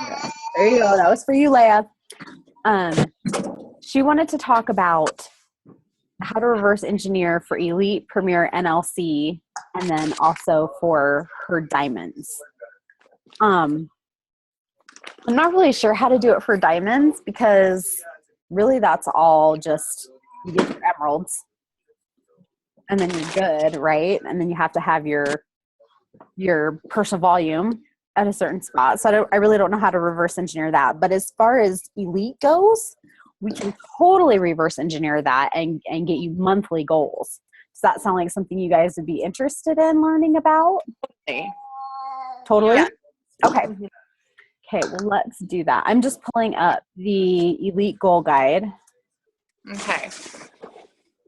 Yeah. There you go. That was for you, Leia. She wanted to talk about how to reverse engineer for Elite, Premier, NLC, and then also for her diamonds. I'm not really sure how to do it for diamonds because really that's all just you get your emeralds and then you're good, right? And then you have to have your personal volume at a certain spot. So I really don't know how to reverse engineer that. But as far as Elite goes, we can totally reverse engineer that and get you monthly goals. Does that sound like something you guys would be interested in learning about? Totally? Yeah. Okay. Okay, well, let's do that. I'm just pulling up the Elite Goal Guide. Okay.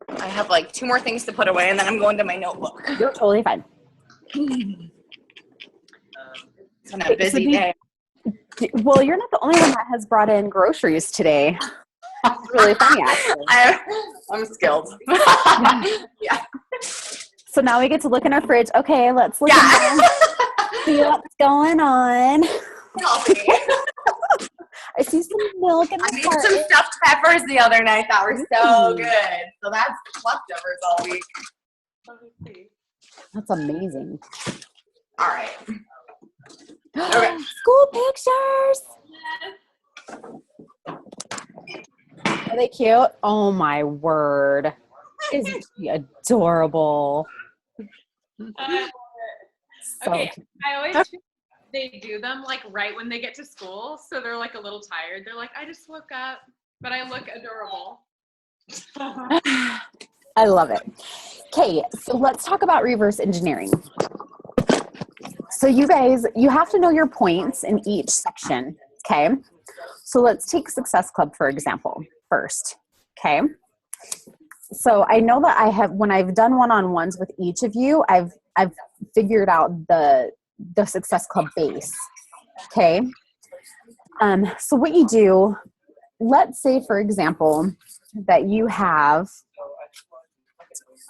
I have like 2 more things to put away, and then I'm going to my notebook. You're totally fine. It's been a busy day. Well, you're not the only one that has brought in groceries today. It's really funny, actually. I'm skilled. Yeah. So now we get to look in our fridge. Okay, let's look in there, see what's going on. I see some milk in the I made some stuffed peppers the other night that were so good. So that's leftovers all week. Let me see. That's amazing. All right. Okay. School pictures. Are they cute? Oh my word. Isn't she adorable? I love it. So okay. cute. I always feel they do them like right when they get to school, so they're like a little tired. They're like, I just woke up, but I look adorable. I love it. Okay, so let's talk about reverse engineering. So you guys, you have to know your points in each section, okay? So let's take Success Club, for example, first, okay? So I know that I have, when I've done one-on-ones with each of you, I've figured out the Success Club base, okay? So what you do, let's say, for example, that you have,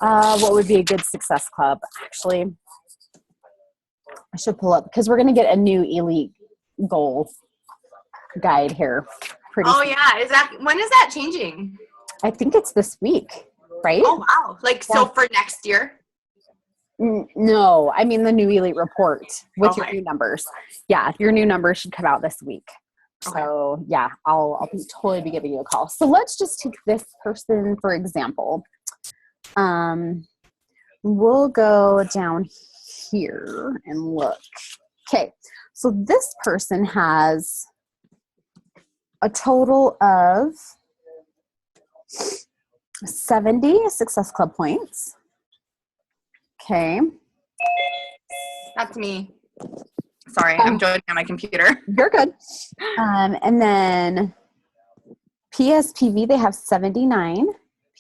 what would be a good Success Club? Actually, I should pull up, because we're going to get a new Elite goal guide here pretty soon. Yeah. When is that changing? I think it's this week, right? Oh, wow. Like, so for next year? No, I mean the new Elite report with your new numbers. Yeah, your new numbers should come out this week. Okay. So yeah, I'll totally be giving you a call. So let's just take this person for example. We'll go down here and look. Okay, so this person has a total of 70 Success Club points. Okay. That's me. Sorry, I'm joining on my computer. You're good. And then PSPV, they have 79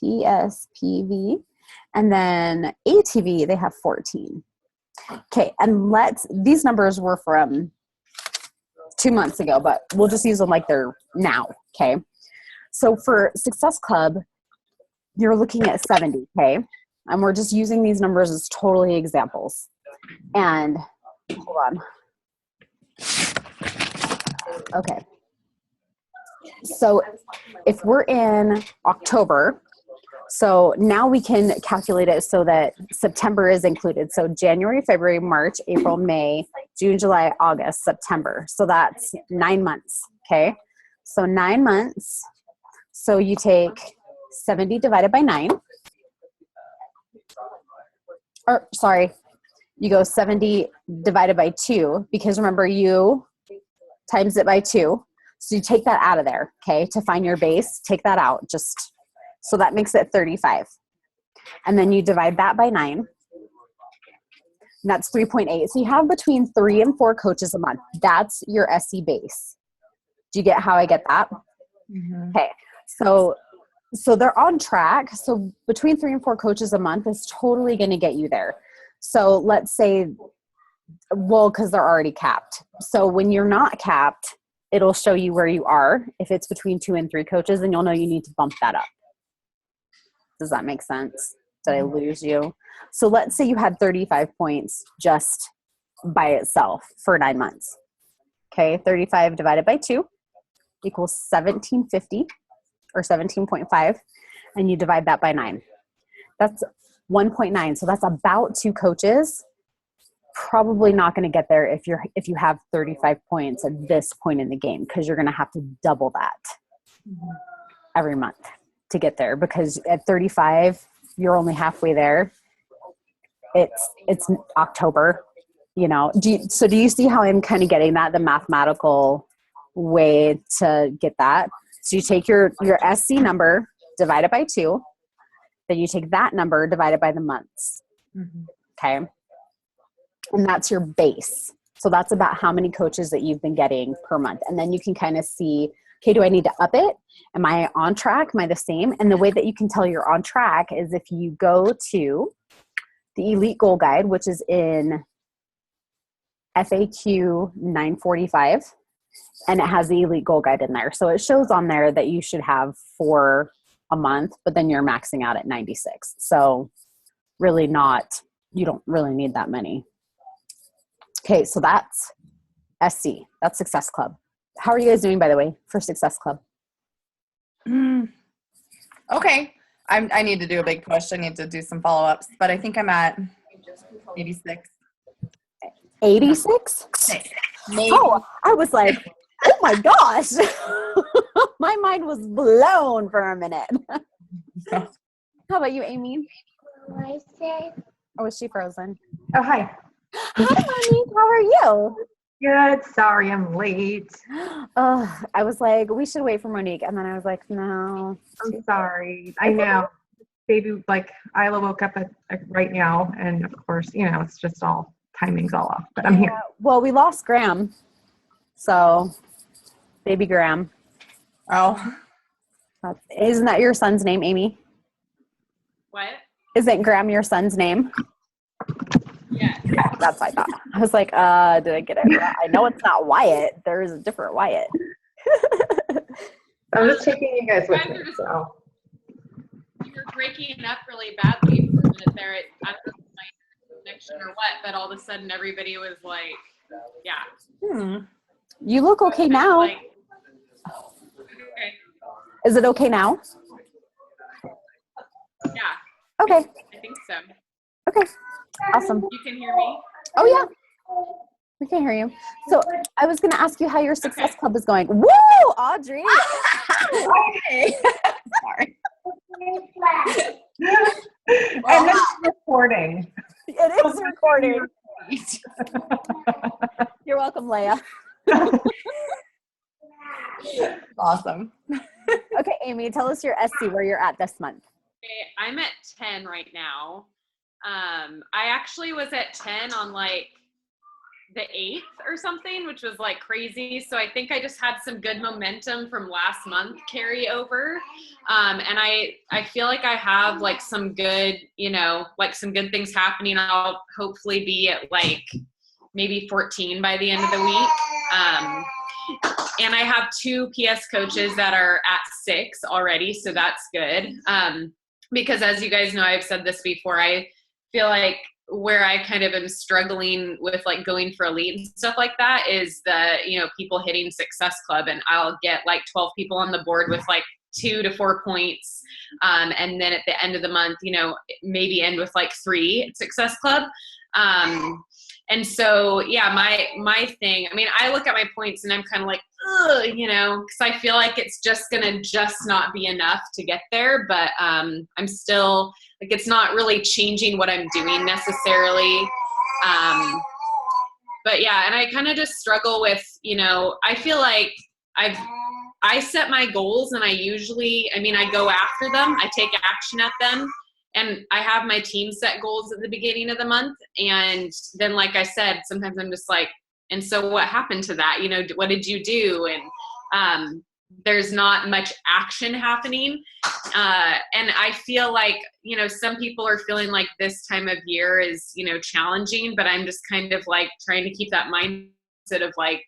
PSPV. And then ATV, they have 14. Okay, and these numbers were from 2 months ago, but we'll just use them like they're now, okay? So for Success Club, you're looking at 70, okay? And we're just using these numbers as totally examples. And hold on. Okay. So if we're in October, so now we can calculate it so that September is included. So January, February, March, April, May, June, July, August, September. So that's 9 months, okay? So 9 months. So you take 70 divided by 9. Or sorry, you go 70 divided by 2, because remember you times it by 2. So you take that out of there, okay, to find your base. Take that out, just so that makes it 35. And then you divide that by 9. And that's 3.8. So you have between 3 and 4 coaches a month. That's your SE base. Do you get how I get that? Mm-hmm. Okay. So they're on track. So between 3 and 4 coaches a month is totally going to get you there. So let's say, well, because they're already capped. So when you're not capped, it'll show you where you are. If it's between 2 and 3 coaches, and you'll know you need to bump that up. Does that make sense? Did I lose you? So let's say you had 35 points just by itself for 9 months. Okay, 35 divided by 2 equals 1750 or 17.5, and you divide that by 9. That's 1.9. So that's about 2 coaches. Probably not going to get there if you have 35 points at this point in the game, because you're going to have to double that every month to get there, because at 35 you're only halfway there. It's October, you know. Do you see how I'm kind of getting that, the mathematical way to get that? So you take your SC number, divide it by 2, then you take that number, divided by the months. Okay. And that's your base. So that's about how many coaches that you've been getting per month. And then you can kind of see, okay, do I need to up it? Am I on track? Am I the same? And the way that you can tell you're on track is if you go to the Elite Goal Guide, which is in FAQ 945, and it has the Elite Goal Guide in there. So it shows on there that you should have 4 a month, but then you're maxing out at 96. So really you don't really need that many. Okay, so that's SC. That's Success Club. How are you guys doing, by the way, for Success Club? Okay. I need to do a big push. I need to do some follow-ups, but I think I'm at 86. 86? Maybe. Oh, I was like, oh my gosh. My mind was blown for a minute. How about you, Amy? Or was she frozen? Oh, hi. Hi, Monique. How are you? Good. Sorry, I'm late. I was like, we should wait for Monique. And then I was like, no. I'm sorry. I know. Baby, like, Isla woke up right now. And of course, it's just all timing's all off. But I'm here. Well, we lost Graham. So, baby Graham. Oh. Isn't that your son's name, Amy? What? Isn't Graham your son's name? Yeah. That's what I thought. I was like, did I get it right? I know it's not Wyatt. There is a different Wyatt. I'm just taking you guys with me. So. You were breaking up really badly for a minute there. I don't know if it's my connection or what, but all of a sudden everybody was like, yeah. You look okay now. Like, okay. Is it okay now? Yeah, Okay. I think so. Okay. Awesome. You can hear me? Oh, yeah. We can hear you. So I was going to ask you how your Success Club is going. Woo, Audrey. Okay. Sorry. And this is recording. It is recording. You're welcome, Leia. Awesome. Okay, Amy, tell us your SC, where you're at this month. Okay, I'm at 10 right now. I actually was at 10 on like the 8th or something, which was like crazy. So I think I just had some good momentum from last month carry over. And I feel like I have like some good, like some good things happening. I'll hopefully be at like maybe 14 by the end of the week. And I have 2 PS coaches that are at 6 already. So that's good. Because as you guys know, I've said this before, I feel like where I kind of am struggling with like going for elite and stuff like that is the, people hitting Success Club, and I'll get like 12 people on the board with like 2 to 4 points. And then at the end of the month, maybe end with like 3 at Success Club. And so, yeah, my thing, I look at my points and I'm kind of like, ugh, because I feel like it's just going to just not be enough to get there. But I'm still, like, it's not really changing what I'm doing necessarily. But yeah, and I kind of just struggle with, I feel like I set my goals and I usually, I go after them. I take action at them. And I have my team set goals at the beginning of the month. And then, like I said, sometimes I'm just like, and so what happened to that? What did you do? And there's not much action happening. And I feel like, some people are feeling like this time of year is, challenging, but I'm just kind of like trying to keep that mindset of like,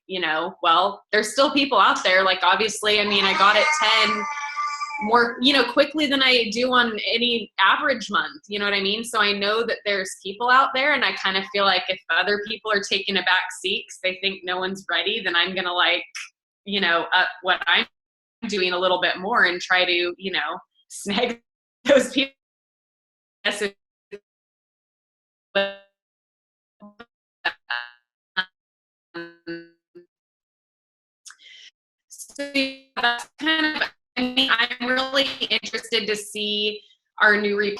well, there's still people out there. Like, obviously, I got at 10 more, quickly than I do on any average month. You know what I mean? So I know that there's people out there, and I kind of feel like if other people are taking a back seat 'cause they think no one's ready, then I'm going to up what I'm doing a little bit more and try to, snag those people. So that's kind of, I'm really interested to see our new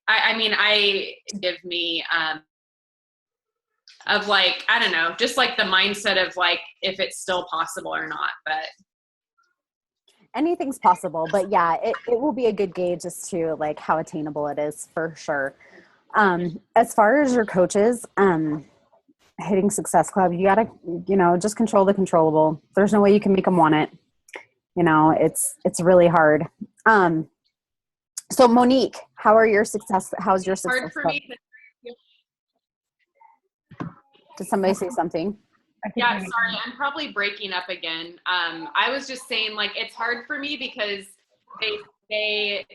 I give me of like, I don't know, just like the mindset of like if it's still possible or not, but anything's possible, but yeah, it will be a good gauge as to like how attainable it is for sure. As far as your coaches, hitting Success Club, you gotta, just control the controllable. There's no way you can make them want it. It's really hard. So Monique, how's your Success hard Club? for me. Did somebody say something? Yeah, sorry, I'm probably breaking up again. I was just saying, like, it's hard for me because they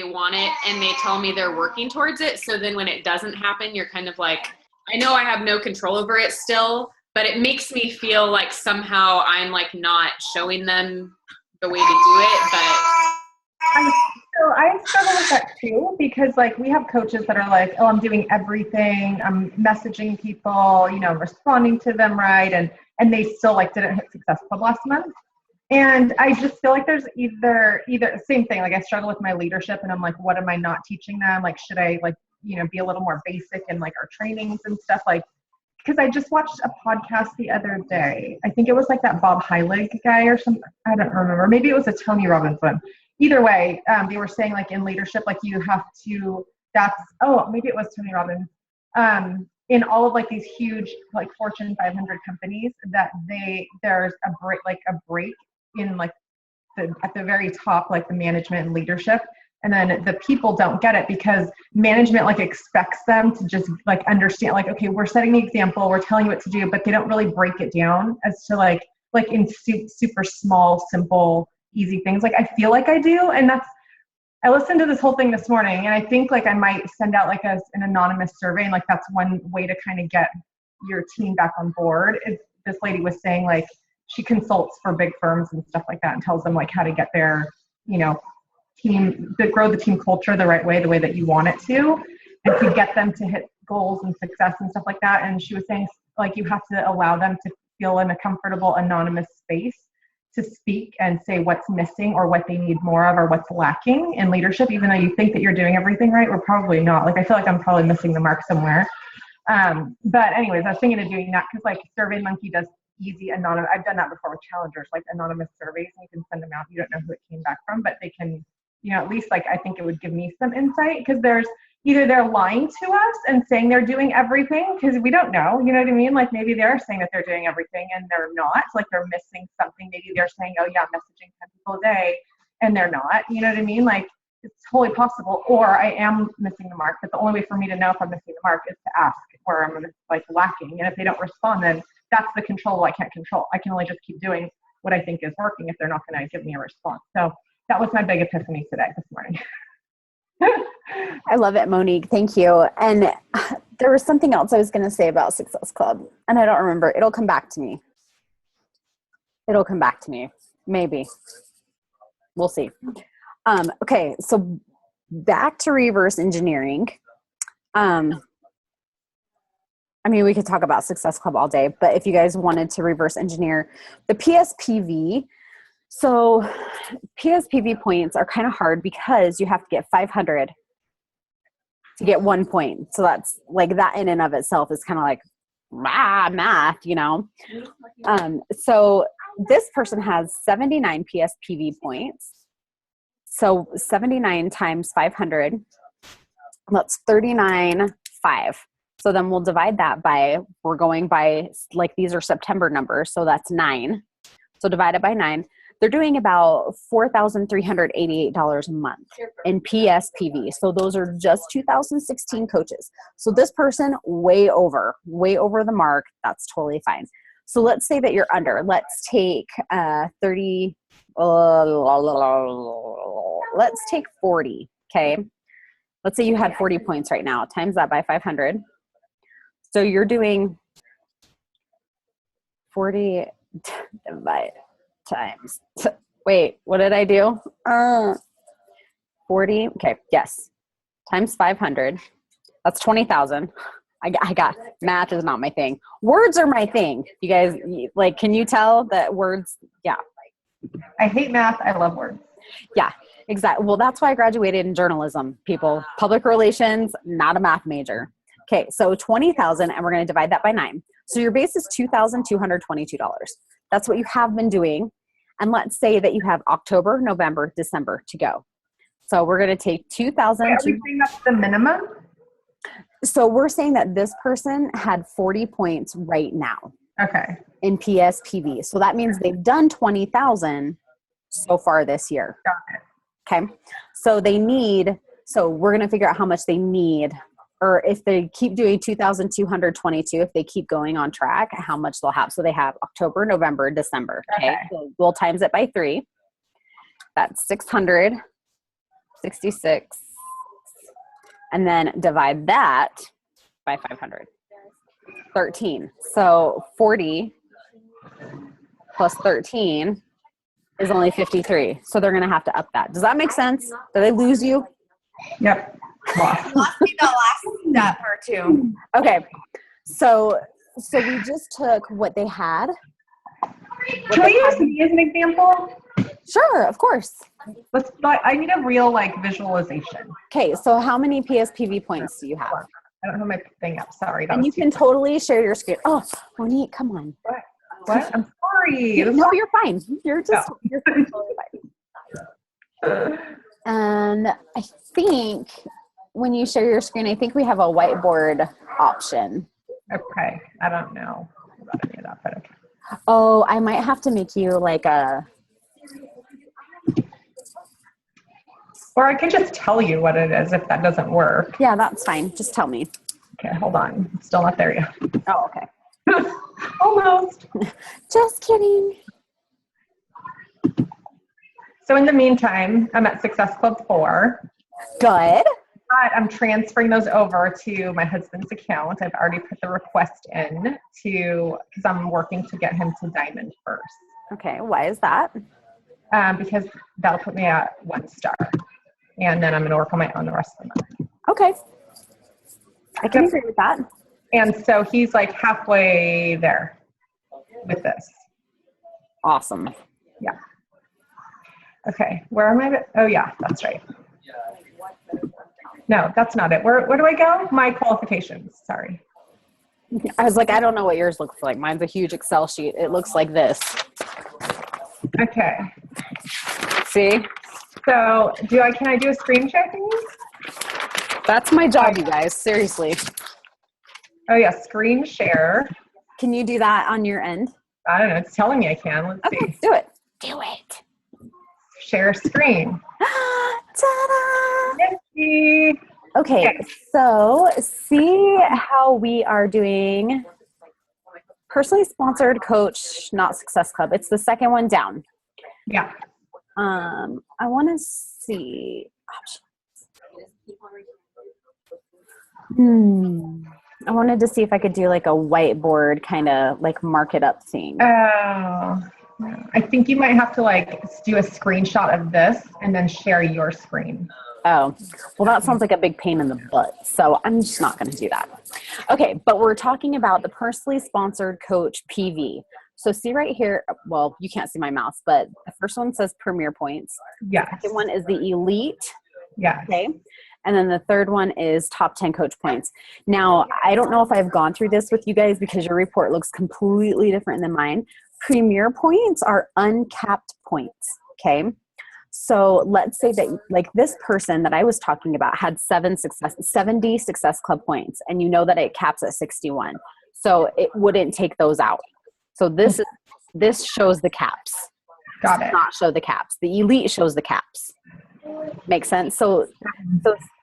want it and they tell me they're working towards it. So then when it doesn't happen, you're kind of like, I know I have no control over it still, but it makes me feel like somehow I'm like not showing them the way to do it. But I struggle with that too, because like we have coaches that are like, oh, I'm doing everything. I'm messaging people, responding to them right. And they still like didn't hit Success Club last month. And I just feel like there's either same thing. Like I struggle with my leadership and I'm like, what am I not teaching them? Like, should I be a little more basic in like our trainings and stuff, like, because I just watched a podcast the other day. I think it was like that Bob Heilig guy or something. I don't remember. Maybe it was a Tony Robbins one. Either way, they were saying like in leadership, like you have to, maybe it was Tony Robbins. In all of like these huge like Fortune 500 companies that there's a break in like at the very top, like the management and leadership. And then the people don't get it because management like expects them to just like understand, like, okay, we're setting the example, we're telling you what to do, but they don't really break it down as to like in super small, simple, easy things. Like I feel like I do. And I listened to this whole thing this morning and I think like I might send out like an anonymous survey. And like, that's one way to kind of get your team back on board. This lady was saying like, she consults for big firms and stuff like that and tells them like how to get their, team, to grow the team culture the right way, the way that you want it to, and to get them to hit goals and success and stuff like that. And she was saying like, you have to allow them to feel in a comfortable, anonymous space to speak and say what's missing or what they need more of or what's lacking in leadership, even though you think that you're doing everything right, we're probably not. Like, I feel like I'm probably missing the mark somewhere. But anyways, I was thinking of doing that because like SurveyMonkey does easy anonymous. I've done that before with challengers, like anonymous surveys, and you can send them out. You don't know who it came back from, but they can, at least like, I think it would give me some insight because there's either they're lying to us and saying they're doing everything because we don't know, you know what I mean? Like maybe they're saying that they're doing everything and they're not, like they're missing something. Maybe they're saying, oh yeah, I'm messaging 10 people a day and they're not, you know what I mean? Like it's totally possible, or I am missing the mark, but the only way for me to know if I'm missing the mark is to ask where I'm like lacking. And if they don't respond, then that's the control I can't control. I can only just keep doing what I think is working if they're not going to give me a response. So that was my big epiphany today, this morning. I love it, Monique. Thank you. And there was something else I was going to say about Success Club, and I don't remember. It'll come back to me. Maybe. We'll see. Okay, so back to reverse engineering. We could talk about Success Club all day, but if you guys wanted to reverse engineer the PSPV, so PSPV points are kind of hard because you have to get 500 to get 1 point. So that's like that in and of itself is kind of like math, So this person has 79 PSPV points. So 79 times 500, that's 39.5. So then we'll divide that by, we're going by, like these are September numbers, so that's 9. So divide it by 9. They're doing about $4,388 a month in PSPV. So those are just 2016 coaches. So this person way over the mark. That's totally fine. So let's say that you're under. Let's take 30. Let's take 40. Okay. Let's say you had 40 points right now. Times that by 500. So you're doing 40 divided times. Wait, what did I do? 40. Okay. Yes. Times 500. That's 20,000. I got math is not my thing. Words are my thing. You guys, like, can you tell that words? Yeah. I hate math. I love words. Yeah, exactly. Well, that's why I graduated in journalism, people. Public relations, not a math major. Okay, so 20,000, and we're going to divide that by 9. So your base is $2,222. That's what you have been doing. And let's say that you have October, November, December to go. So we're going to take 2,000. Are we saying that's the minimum? So we're saying that this person had 40 points right now Okay. in PSPV. So that means they've done 20,000 so far this year. Got it. Okay. So we're going to figure out how much they need, or if they keep doing 2,222, if they keep going on track, how much they'll have. So they have October, November, December. Okay. So we'll times it by 3. That's 666. And then divide that by 500. 13. So 40 plus 13 is only 53. So they're going to have to up that. Does that make sense? Did I lose you? Yep. Lost. Lost me the last step or two. Okay. So we just took what they had. Can we use me as an example? Sure, of course. I need a real visualization. Okay. So how many PSPV points do you have? I don't have my thing up. Sorry. And you can totally share your screen. Oh, Monique, come on. What? I'm sorry. No, you're fine. You're totally fine. And I think when you share your screen, I think we have a whiteboard option. Okay. I don't know about any of that, but okay. Oh, I might have to make you like a. Or I can just tell you what it is if that doesn't work. Yeah, that's fine. Just tell me. Okay, hold on. I'm still not there yet. Oh, okay. Almost. Just kidding. So in the meantime, I'm at Success Club 4. Good. But I'm transferring those over to my husband's account. I've already put the request in because I'm working to get him to Diamond first. Okay. Why is that? Because that'll put me at 1 star. And then I'm going to work on my own the rest of the month. Okay. I can agree with that. And so he's like halfway there with this. Awesome. Yeah. Okay. Where am I? Oh, yeah, that's right. No, that's not it. Where do I go? My qualifications. Sorry. I was like, I don't know what yours looks like. Mine's a huge Excel sheet. It looks like this. Okay. See? So can I do a screen share thingy? That's my job, you guys. Seriously. Oh yeah, screen share. Can you do that on your end? I don't know. It's telling me I can. Let's Okay, see. do it. Do it. Share screen. Ta-da! Yay. Okay, so see how we are doing personally sponsored coach, not Success Club. It's the second one down. Yeah. I want to see options. I wanted to see if I could do like a whiteboard kind of like mark it up thing. Oh, I think you might have to do a screenshot of this and then share your screen. Oh, well, that sounds like a big pain in the butt. So I'm just not going to do that. Okay, but we're talking about the personally sponsored coach PV. So see right here, well, you can't see my mouse, but the first one says Premier Points. Yes. The second one is the Elite. Yes. Okay. And then the third one is Top 10 Coach Points. Now, I don't know if I've gone through this with you guys because your report looks completely different than mine. Premier Points are uncapped points. Okay. So let's say that like this person that I was talking about had 70 Success Club points, and you know that it caps at 61. So it wouldn't take those out. So this shows the caps. Got it. Does not show the caps. The Elite shows the caps. Makes sense. So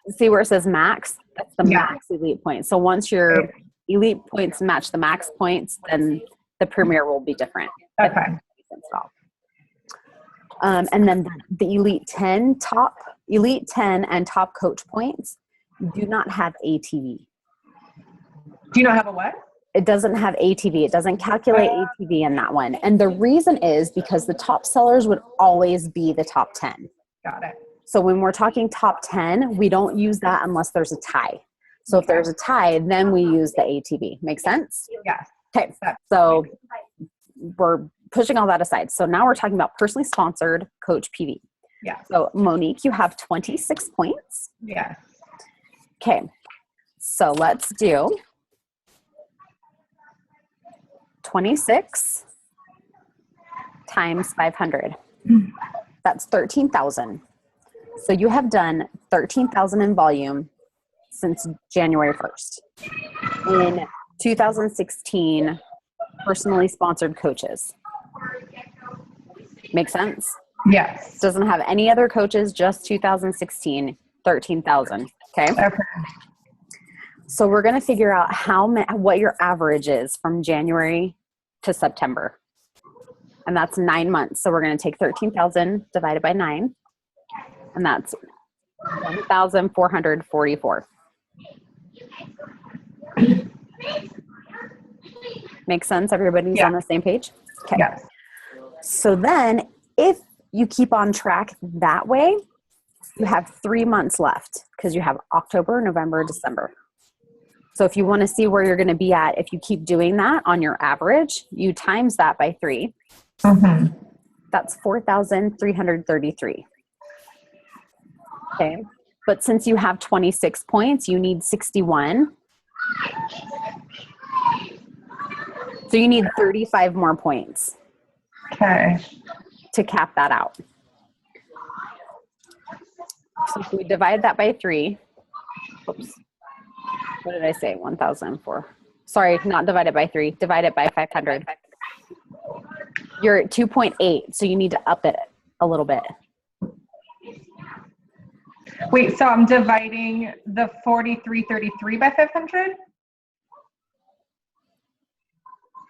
see where it says max? That's the max Elite points. So once your Elite points match the max points, then The premier will be different. Okay. And then the elite 10 and top coach points do not have ATV. Do you not have a what? It doesn't have ATV. It doesn't calculate ATV in that one. And the reason is because the top sellers would always be the top 10. Got it. So when we're talking top 10, we don't use that unless there's a tie. So if there's a tie, then we use the ATV. Make sense? Yes. Okay. So we're pushing all that aside. So now we're talking about personally sponsored coach PV. Yeah. So Monique, you have 26 points. Yes. Okay. So let's do 26 times 500. That's 13,000. So you have done 13,000 in volume since January 1st. In 2016, personally sponsored coaches. Make sense? Yes. Doesn't have any other coaches, just 2016, 13,000. Okay. Okay. So we're going to figure out what your average is from January to September. And that's 9 months. So we're going to take 13,000 divided by 9. And that's 1,444. Make sense? Everybody's on the same page? Okay. Yes. So then if you keep on track that way, you have 3 months left because you have October, November, December. So if you want to see where you're going to be at, if you keep doing that on your average, you times that by 3. Mm-hmm. That's 4,333. Okay. But since you have 26 points, you need 61. So you need 35 more points Okay. to cap that out. So if we divide that by 3, oops, what did I say? 1,004. Sorry, not divided by 3, divide it by 500. You're at 2.8, so you need to up it a little bit. Wait, so I'm dividing the 4,333 by 500?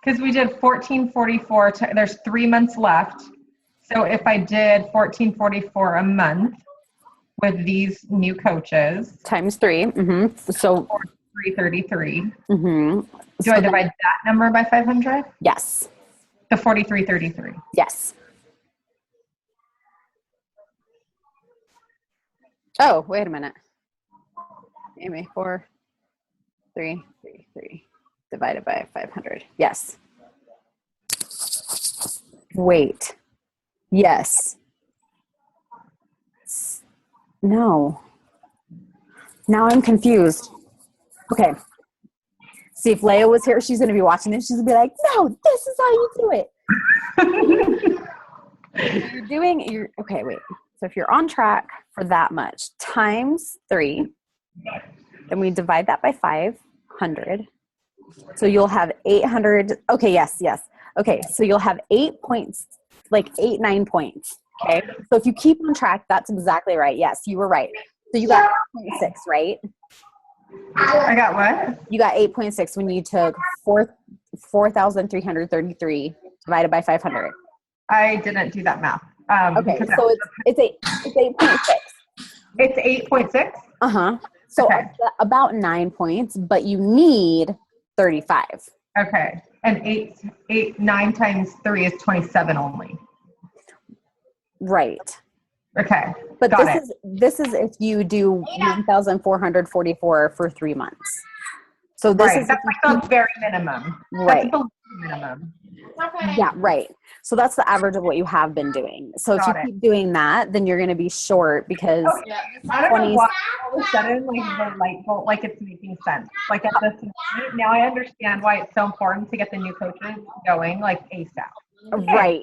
Because we did 1444, there's 3 months left. So if I did 1444 a month with these new coaches, Times 3. Mm-hmm. So 333. mm-hmm. Do I divide that number by 500? Yes. The 4,333. Yes. Oh, wait a minute. Amy, 4, 3, 3, 3 divided by 500. Yes. Wait. Yes. No. Now I'm confused. Okay. See, if Leia was here, she's going to be watching this. She's going to be like, no, this is how you do it. Okay, wait. So if you're on track for that much times 3, then we divide that by 500. So you'll have 800. Okay, yes. Okay, so you'll have 8 points, like 9 points. Okay, so if you keep on track, that's exactly right. Yes, you were right. So you got 8.6, right? I got what? You got 8.6 when you took 4,333 divided by 500. I didn't do that math. Okay, so it's 8.6. It's 8.6? Uh-huh. So Okay. about 9 points, but you need 35. Okay. And 9 times 3 is 27 only. Right. Okay. But Got this is if you do 1,444 for 3 months. So this Right. is That's like the very minimum. right. That's the minimum. Yeah, right. So that's the average of what you have been doing. So if Got you it. keep doing that, then you're going to be short because I don't know 20 why all of a sudden like the light bulb, like it's making sense. Like at this moment, now I understand why it's so important to get the new coaches going like ASAP. right.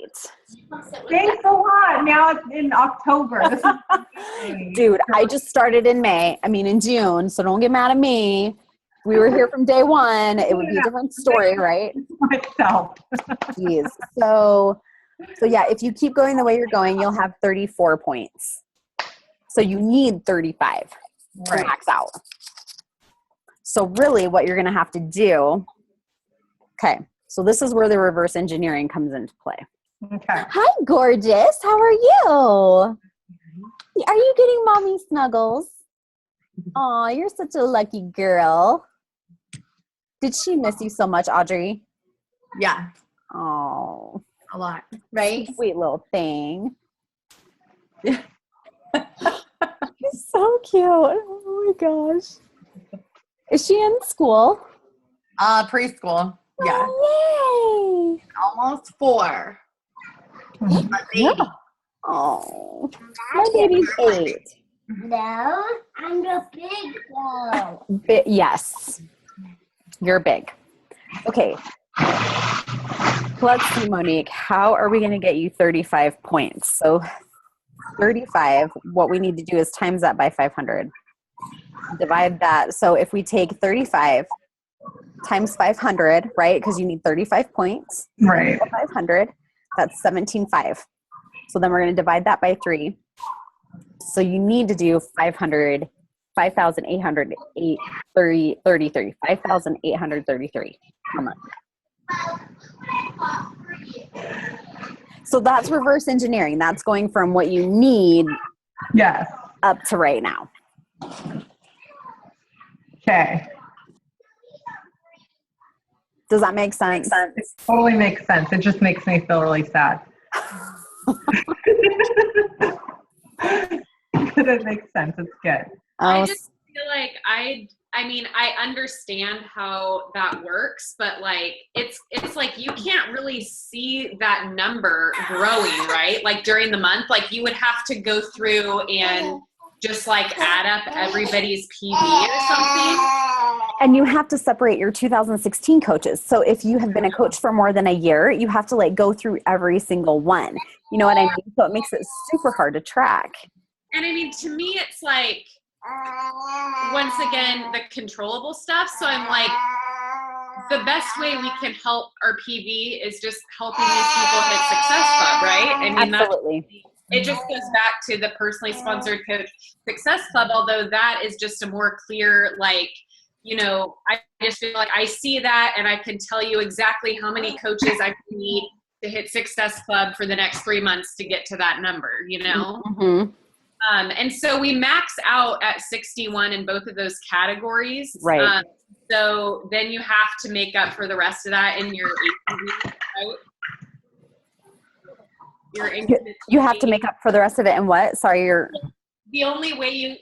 Thanks a lot. Now it's in October. This is Dude, I just started in June, so don't get mad at me. If we were here from day one, it would be a different story, right? myself. Jeez. So yeah, if you keep going the way you're going, you'll have 34 points. So you need 35 to Right. max out. So really what you're going to have to do, okay, So this is where the reverse engineering comes into play. Okay. Hi, gorgeous. How are you? Are you getting mommy snuggles? Aw, you're such a lucky girl. Did she miss you so much, Audrey? Yeah, Oh, a lot. Right? sweet little thing. He's so cute. Oh my gosh. Is she in school? Preschool. Yeah. Oh, Almost 4. A yay. baby. Oh, my baby's 8. No, I'm the big girl. Yes, you're big. Okay. Let's see, Monique. How are we going to get you 35 points? So 35, what we need to do is times that by 500. Divide that. So if we take 35 times 500, right? Because you need 35 points. Right. 500, that's 17.5. So then we're going to divide that by 3. So you need to do 5,833 per month. So that's reverse engineering. That's going from what you need Yes. up to right now. Okay. Does that make sense? It totally makes sense. It just makes me feel really sad. But it makes sense. It's good. I Oh, just feel like I mean, I understand how that works, but like it's like you can't really see that number growing, right? Like during the month, like you would have to go through and just like add up everybody's PV or something. and you have to separate your 2016 coaches. So if you have been a coach for more than a year, you have to like go through every single one. You know what I mean? So it makes it super hard to track. And I mean, to me, it's like, once again, the controllable stuff. So I'm like, the best way we can help our PV is just helping these people hit Success Club, right? I mean, Absolutely. it just goes back to the personally sponsored coach Success Club, although that is just a more clear, like, you know, I just feel like I see that and I can tell you exactly how many coaches I need to hit Success Club for the next 3 months to get to that number, you know? Mm-hmm. And so we max out at 61 in both of those categories. Right. So then you have to make up for the rest of that in your ATV, right? Your You have to make up for the rest of it. And what? Sorry, you're. The only way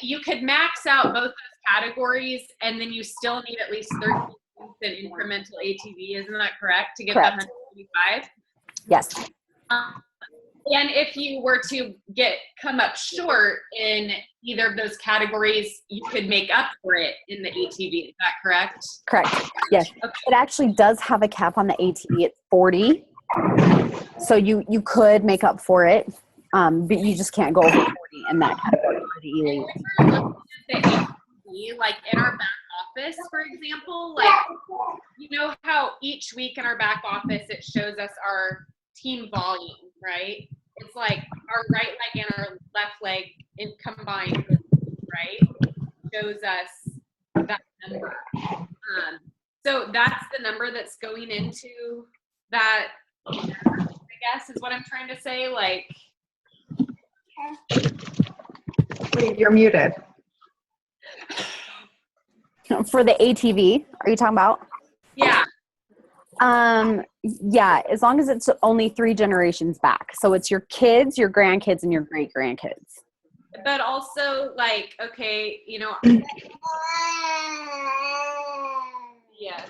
you could max out both those categories and then you still need at least 13 points in incremental ATV. Isn't that correct? To get the Correct. 135? Yes. And if you were to come up short in either of those categories, you could make up for it in the ATV. Is that correct? Correct. Yes. It actually does have a cap on the ATV. It's 40. So you could make up for it, but you just can't go over 40 in that category for the elite. If we're looking at the ATV, like in our back office, for example, like, you know how each week in our back office, it shows us our team volume, right? It's like our right leg and our left leg in combined, right? Shows us that number. So that's the number that's going into that, I guess, is what I'm trying to say. Like, Wait, you're muted. For the ATV, are you talking about? yeah. Yeah, as long as it's only 3 generations back. So it's your kids, your grandkids, and your great grandkids. But also, like, okay, you know, yes.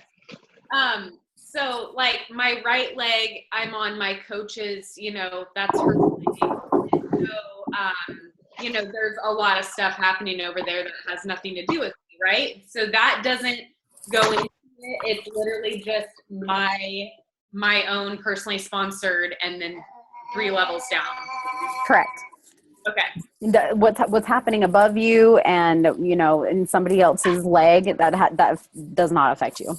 So like my right leg, I'm on my coach's, you know, that's her leg. So, you know, there's a lot of stuff happening over there that has nothing to do with me, right? So that doesn't go into it. It's literally just my own personally sponsored and then 3 levels down. Correct. Okay. What's happening above you and, you know, in somebody else's leg, that does not affect you.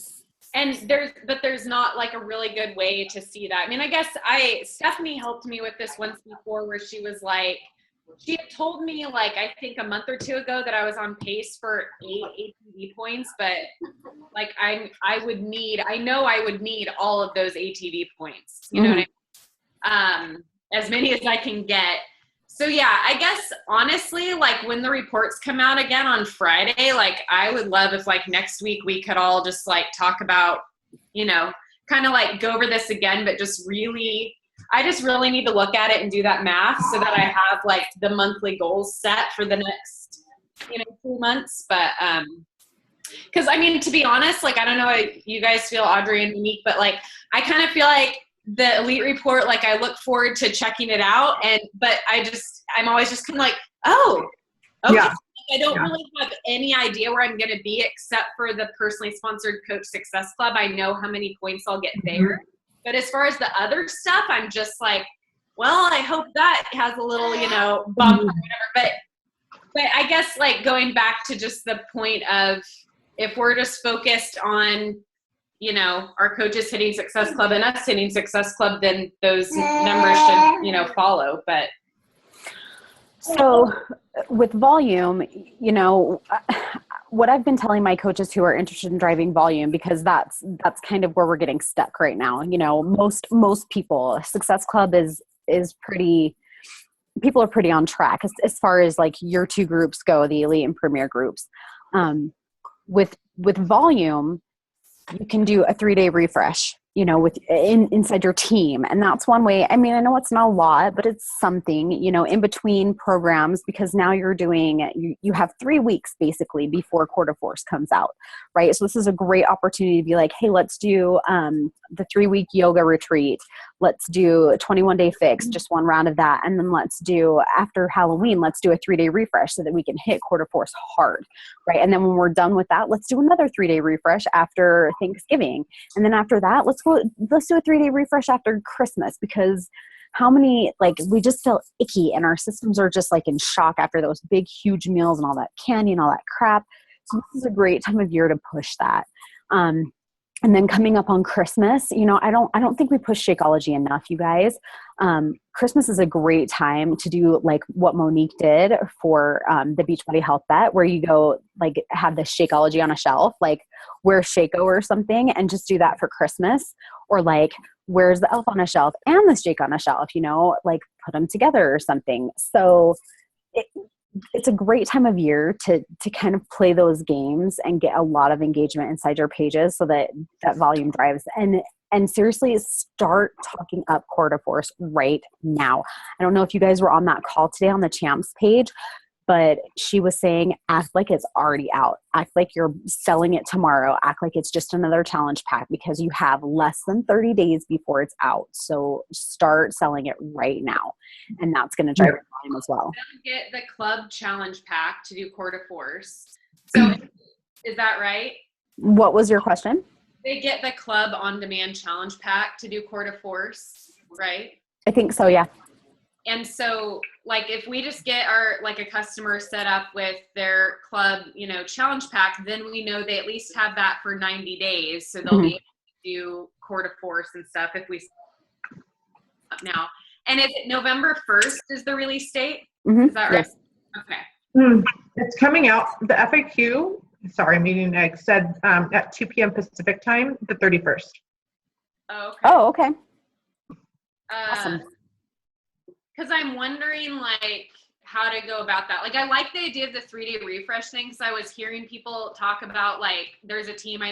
And there's not like a really good way to see that. I mean, I guess Stephanie helped me with this once before where she was like, she had told me like I think a month or two ago that I was on pace for 8 ATV points, but like I would need all of those ATV points. You know what I mean? As many as I can get. So yeah, I guess honestly, like when the reports come out again on Friday, like I would love if like next week we could all just like talk about, you know, kind of like go over this again, but just really, I just really need to look at it and do that math so that I have like the monthly goals set for the next, you know, 2 months. But, cause I mean, to be honest, like, I don't know how you guys feel, Audrey and Monique, but like, I kind of feel like the elite report, like I look forward to checking it out. But I'm always just kind of like, oh, okay. Yeah. I don't really have any idea where I'm going to be except for the personally sponsored Coach Success Club. I know how many points I'll get there. But as far as the other stuff, I'm just like, well, I hope that has a little, you know, bump or whatever. But I guess like going back to just the point of if we're just focused on, you know, our coaches hitting Success Club and us hitting Success Club, then those numbers should, you know, follow. But so with volume, you know, what I've been telling my coaches who are interested in driving volume, because that's kind of where we're getting stuck right now. You know, most people, Success Club is pretty, people are pretty on track as far as like your two groups go, the elite and premier groups. With volume, you can do a 3-day refresh, you know, inside your team. And that's one way. I mean, I know it's not a lot, but it's something, you know, in between programs, because now you're doing, you have 3 weeks basically before Quarter Force comes out, right? So this is a great opportunity to be like, hey, let's do the 3-week yoga retreat. Let's do a 21-day fix, just one round of that. And then let's do, after Halloween, let's do a 3-day refresh so that we can hit Quarter Force hard, right? And then when we're done with that, let's do another 3-day refresh after Thanksgiving. And then after that, let's do a 3-day refresh after Christmas, because how many, like, we just feel icky and our systems are just like in shock after those big, huge meals and all that candy and all that crap. So this is a great time of year to push that. And then coming up on Christmas, you know, I don't think we push Shakeology enough, you guys. Christmas is a great time to do like what Monique did for the Beachbody Health Bet, where you go like have the Shakeology on a shelf, like wear Shaco or something, and just do that for Christmas. Or like, where's the elf on a shelf and the shake on a shelf, you know, like put them together or something. So it's a great time of year to kind of play those games and get a lot of engagement inside your pages so that volume drives. And seriously, start talking up Quarter Force right now. I don't know if you guys were on that call today on the Champs page, but she was saying, act like it's already out. Act like you're selling it tomorrow. Act like it's just another challenge pack, because you have less than 30 days before it's out. So start selling it right now. And that's going to drive your volume as well. get the club challenge pack to do Quarter Force. So is that right? What was your question? They get the club on-demand challenge pack to do Quarter Force, right? I think so, yeah. And so, like, if we just get a customer set up with their club, you know, challenge pack, then we know they at least have that for 90 days. So they'll be able to do Quarter Force and stuff if we now. And is it November 1st is the release date? Is that right? Yes. Okay. It's coming out. The FAQ, meeting egg said at 2 p.m. Pacific time, the 31st. Oh, okay. Awesome. Because I'm wondering, like, how to go about that. Like, I like the idea of the 3-day refresh thing, because I was hearing people talk about, like, there's a team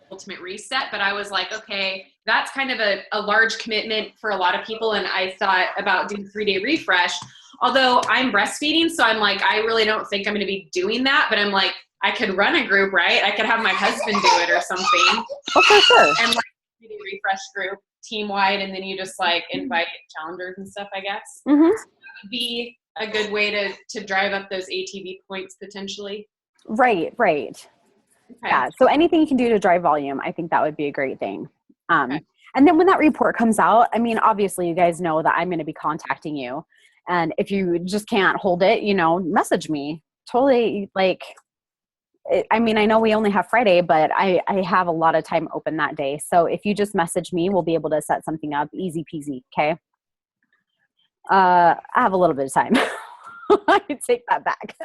Ultimate Reset, but I was like, okay, that's kind of a large commitment for a lot of people, and I thought about doing 3-day refresh. Although I'm breastfeeding, so I'm like, I really don't think I'm going to be doing that, but I'm like, I could run a group, right? I could have my husband do it or something. Oh, for sure. And like 3-day refresh group team-wide, and then you just like invite challengers and stuff, I guess. So that would be a good way to drive up those ATV points potentially. Right. Okay. Yeah. So anything you can do to drive volume, I think that would be a great thing. And then when that report comes out, I mean, obviously you guys know that I'm going to be contacting you. And if you just can't hold it, you know, message me. Totally, like, I mean, I know we only have Friday, but I have a lot of time open that day. So if you just message me, we'll be able to set something up easy peasy. Okay. I have a little bit of time. I can take that back.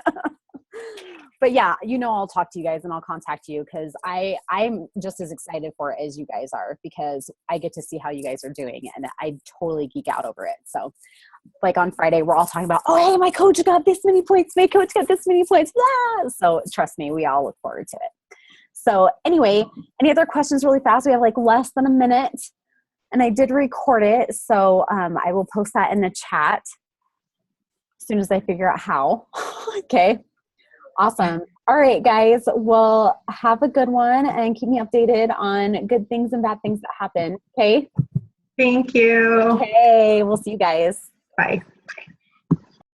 But yeah, I'll talk to you guys and I'll contact you because I'm just as excited for it as you guys are because I get to see how you guys are doing and I totally geek out over it. So like on Friday, we're all talking about, oh, hey, my coach got this many points. My coach got this many points. Blah. So trust me, we all look forward to it. So anyway, any other questions really fast? We have like less than a minute and I did record it. So I will post that in the chat as soon as I figure out how. Okay. Awesome. All right, guys. Well, have a good one and keep me updated on good things and bad things that happen. Okay. Thank you. Okay. We'll see you guys. Bye.